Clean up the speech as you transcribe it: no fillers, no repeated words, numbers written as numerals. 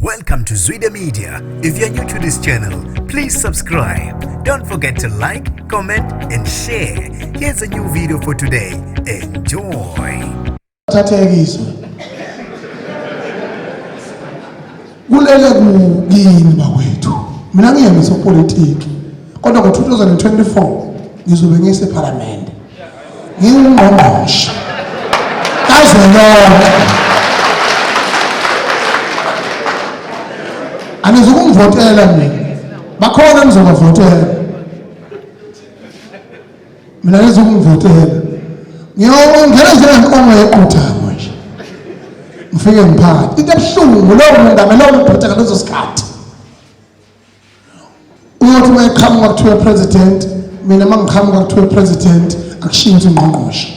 Welcome to Zwide Media. If you're new to this channel, please subscribe. Don't forget to like, comment and share. Here's a new video for today. Enjoy. Kulele kuyini bakwethu. Mina ngiyemisa politics. Kodwa ngo-2024 ngizobe ngisephalamende. Ngingqongqoshe. Kazwelonke. Anizokungivotela mina. Bakhona nizobavotela. Mina ngizokungivotela. Ngiyongena njengenkomo yequthango nje. Ngifike ngiphakathi. Into ebuhlungu lowo muntu amelona ukuphatha ngalezo sikhathi. Uyothi mayiqhamuka kuthiwa president, mina mangiqhamuka kuthiwa president akushintshe ungqongqoshe.